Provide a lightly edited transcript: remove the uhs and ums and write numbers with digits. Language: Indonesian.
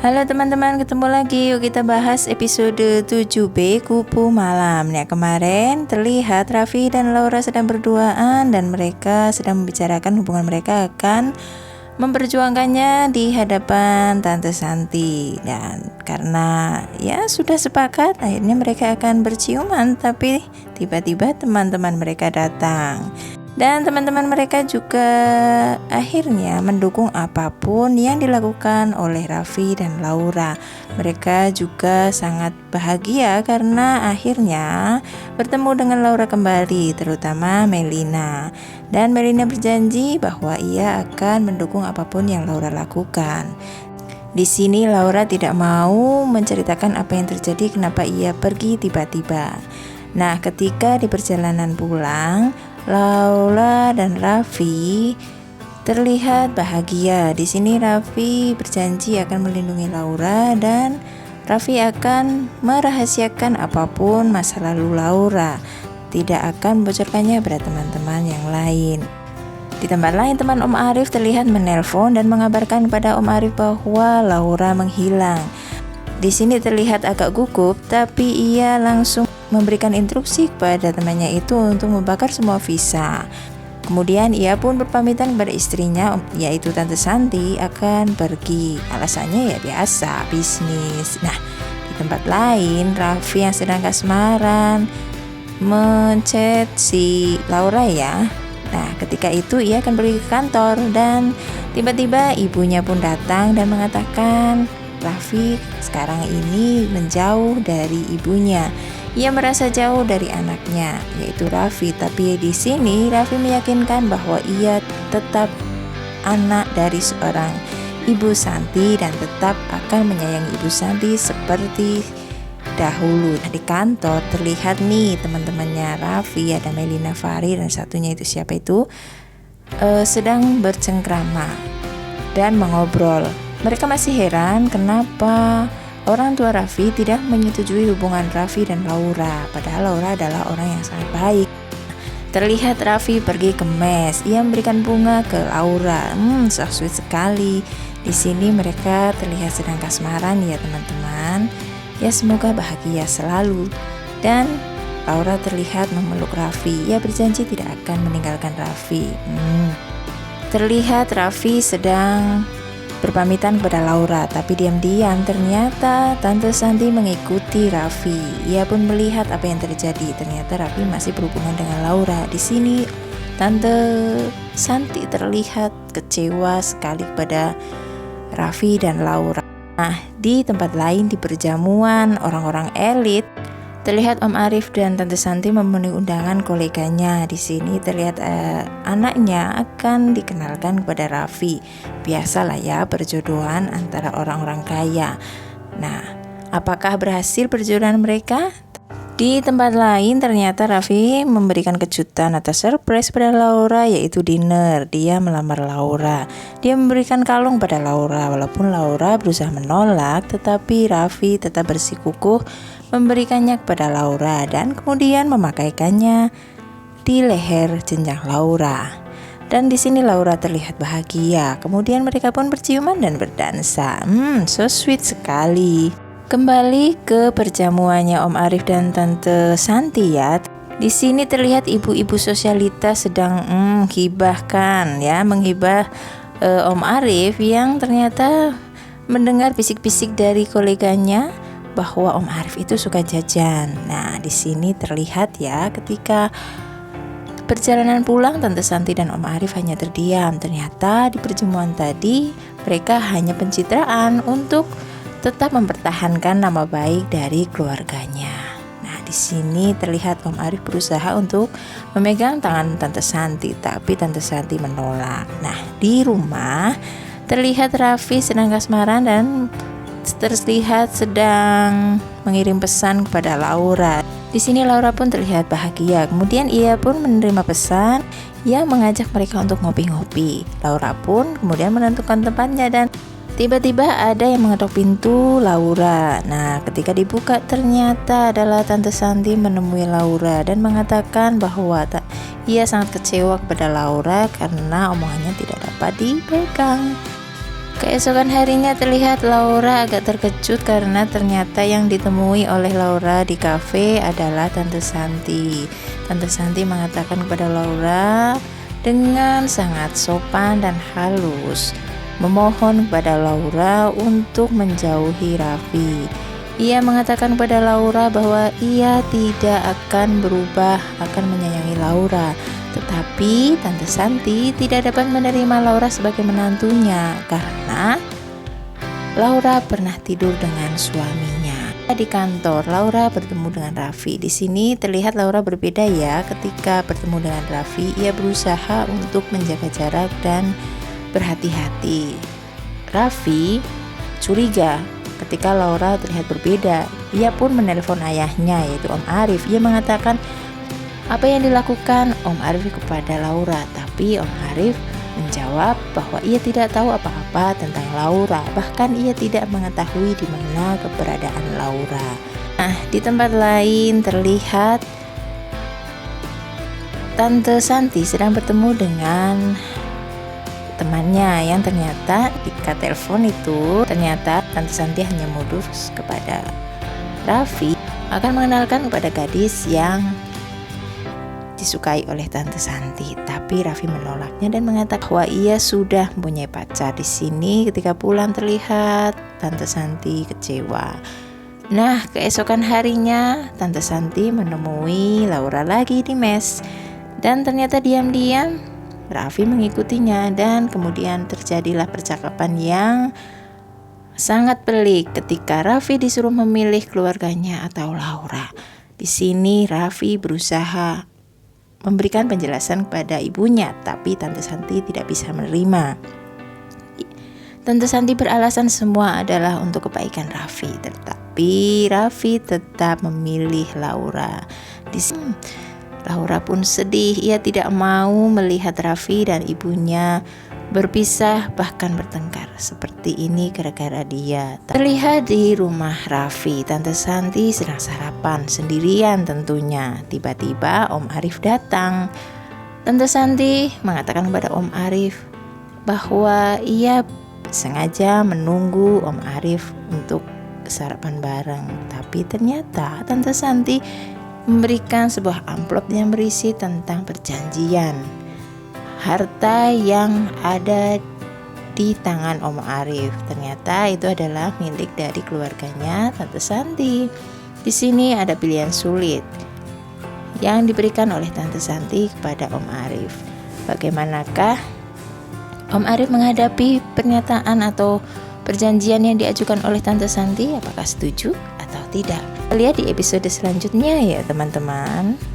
Halo teman-teman, ketemu lagi. Yuk kita bahas episode 7B Kupu Malam. Nah, kemarin terlihat Raffi dan Laura sedang berduaan dan mereka sedang membicarakan hubungan mereka akan memperjuangkannya di hadapan Tante Santi. Dan karena ya sudah sepakat, akhirnya mereka akan berciuman, tapi tiba-tiba teman-teman mereka datang. Dan teman-teman mereka juga akhirnya mendukung apapun yang dilakukan oleh Raffi dan Laura. Mereka juga sangat bahagia karena akhirnya bertemu dengan Laura kembali, terutama Melina. Dan Melina berjanji bahwa ia akan mendukung apapun yang Laura lakukan. Di sini Laura tidak mau menceritakan apa yang terjadi, kenapa ia pergi tiba-tiba. Nah, ketika di perjalanan pulang, Laura dan Raffi terlihat bahagia. Di sini Raffi berjanji akan melindungi Laura dan Raffi akan merahasiakan apapun masa lalu Laura, tidak akan membocorkannya pada teman-teman yang lain. Di tempat lain, teman Om Arif terlihat menelpon dan mengabarkan kepada Om Arif bahwa Laura menghilang. Di sini terlihat agak gugup, tapi ia langsung memberikan instruksi kepada temannya itu untuk membakar semua visa. Kemudian ia pun berpamitan kepada istrinya, yaitu Tante Santi, akan pergi. Alasannya ya biasa, bisnis. Nah, di tempat lain, Raffi yang sedang kasmaran menchat si Laura ya. Nah, ketika itu ia akan pergi ke kantor dan tiba-tiba ibunya pun datang dan mengatakan Raffi sekarang ini menjauh dari ibunya. Ia merasa jauh dari anaknya, yaitu Raffi. Tapi di sini Raffi meyakinkan bahwa ia tetap anak dari seorang Ibu Santi dan tetap akan menyayangi Ibu Santi seperti dahulu. Di kantor terlihat nih teman-temannya Raffi, ada Melina, Fahri, dan satunya itu siapa itu, sedang bercengkrama dan mengobrol. Mereka masih heran kenapa orang tua Raffi tidak menyetujui hubungan Raffi dan Laura, padahal Laura adalah orang yang sangat baik. Terlihat Raffi pergi ke mes, ia memberikan bunga ke Laura. So sweet sekali. Di sini mereka terlihat sedang kasmaran ya teman-teman. Ya semoga bahagia selalu. Dan Laura terlihat memeluk Raffi. Ia berjanji tidak akan meninggalkan Raffi. Terlihat Raffi sedang berpamitan kepada Laura, tapi diam-diam ternyata Tante Santi mengikuti Raffi. Ia pun melihat apa yang terjadi. Ternyata Raffi masih berhubungan dengan Laura. Di sini Tante Santi terlihat kecewa sekali kepada Raffi dan Laura. Nah, di tempat lain di perjamuan orang-orang elit, terlihat Om Arif dan Tante Santi memenuhi undangan koleganya. Di sini terlihat anaknya akan dikenalkan kepada Raffi. Biasalah ya perjodohan antara orang-orang kaya. Nah, apakah berhasil perjodohan mereka? Di tempat lain ternyata Raffi memberikan kejutan atau surprise pada Laura, yaitu dinner. Dia melamar Laura. Dia memberikan kalung pada Laura. Walaupun Laura berusaha menolak, tetapi Raffi tetap bersikukuh memberikannya kepada Laura dan kemudian memakaikannya di leher jenjang Laura. Dan di sini Laura terlihat bahagia. Kemudian mereka pun berciuman dan berdansa. So sweet sekali. Kembali ke perjamuannya Om Arif dan Tante Santi ya. Di sini terlihat ibu-ibu sosialitas sedang menghibah Om Arif yang ternyata mendengar bisik-bisik dari koleganya bahwa Om Arif itu suka jajan. Nah, di sini terlihat ya ketika perjalanan pulang Tante Santi dan Om Arif hanya terdiam. Ternyata di perjamuan tadi mereka hanya pencitraan untuk tetap mempertahankan nama baik dari keluarganya. Nah, di sini terlihat Om Arif berusaha untuk memegang tangan Tante Santi, tapi Tante Santi menolak. Nah, di rumah terlihat Raffi sedang kasmaran dan terlihat sedang mengirim pesan kepada Laura. Di sini Laura pun terlihat bahagia. Kemudian ia pun menerima pesan yang mengajak mereka untuk ngopi-ngopi. Laura pun kemudian menentukan tempatnya dan tiba-tiba ada yang mengetok pintu Laura. Nah, ketika dibuka ternyata adalah Tante Santi menemui Laura dan mengatakan bahwa ia sangat kecewa kepada Laura karena omongannya tidak dapat dipegang. Keesokan harinya terlihat Laura agak terkejut karena ternyata yang ditemui oleh Laura di kafe adalah Tante Santi. Tante Santi mengatakan kepada Laura dengan sangat sopan dan halus, memohon kepada Laura untuk menjauhi Raffi. Ia mengatakan kepada Laura bahwa ia tidak akan berubah, akan menyayangi Laura. Tetapi Tante Santi tidak dapat menerima Laura sebagai menantunya karena Laura pernah tidur dengan suaminya. Di kantor, Laura bertemu dengan Raffi. Di sini terlihat Laura berbeda ya. Ketika bertemu dengan Raffi, ia berusaha untuk menjaga jarak dan berhati-hati. Raffi curiga ketika Laura terlihat berbeda. Ia pun menelpon ayahnya, yaitu Om Arif. Ia mengatakan apa yang dilakukan Om Arif kepada Laura, tapi Om Arif menjawab bahwa ia tidak tahu apa-apa tentang Laura, bahkan ia tidak mengetahui di mana keberadaan Laura. Nah, di tempat lain terlihat Tante Santi sedang bertemu dengan temannya yang ternyata ketika telepon itu ternyata Tante Santi hanya modus kepada Raffi akan mengenalkan kepada gadis yang disukai oleh Tante Santi, tapi Raffi menolaknya dan mengatakan bahwa ia sudah mempunyai pacar. Di sini ketika pulang terlihat Tante Santi kecewa. Nah, keesokan harinya Tante Santi menemui Laura lagi di mes dan ternyata diam-diam Raffi mengikutinya dan kemudian terjadilah percakapan yang sangat pelik ketika Raffi disuruh memilih keluarganya atau Laura. Di sini Raffi berusaha memberikan penjelasan kepada ibunya, tapi Tante Santi tidak bisa menerima. Tante Santi beralasan semua adalah untuk kebaikan Raffi, tetapi Raffi tetap memilih Laura. Di sini Laura pun sedih, ia tidak mau melihat Raffi dan ibunya berpisah bahkan bertengkar seperti ini gara-gara dia. Terlihat di rumah Raffi, Tante Santi sedang sarapan sendirian tentunya. Tiba-tiba Om Arif datang. Tante Santi mengatakan kepada Om Arif bahwa ia sengaja menunggu Om Arif untuk sarapan bareng. Tapi ternyata Tante Santi memberikan sebuah amplop yang berisi tentang perjanjian harta yang ada di tangan Om Arif. Ternyata itu adalah milik dari keluarganya Tante Santi. Di sini ada pilihan sulit yang diberikan oleh Tante Santi kepada Om Arif. Bagaimanakah Om Arif menghadapi pernyataan atau perjanjian yang diajukan oleh Tante Santi? Apakah setuju atau tidak? Lihat di episode selanjutnya ya teman-teman.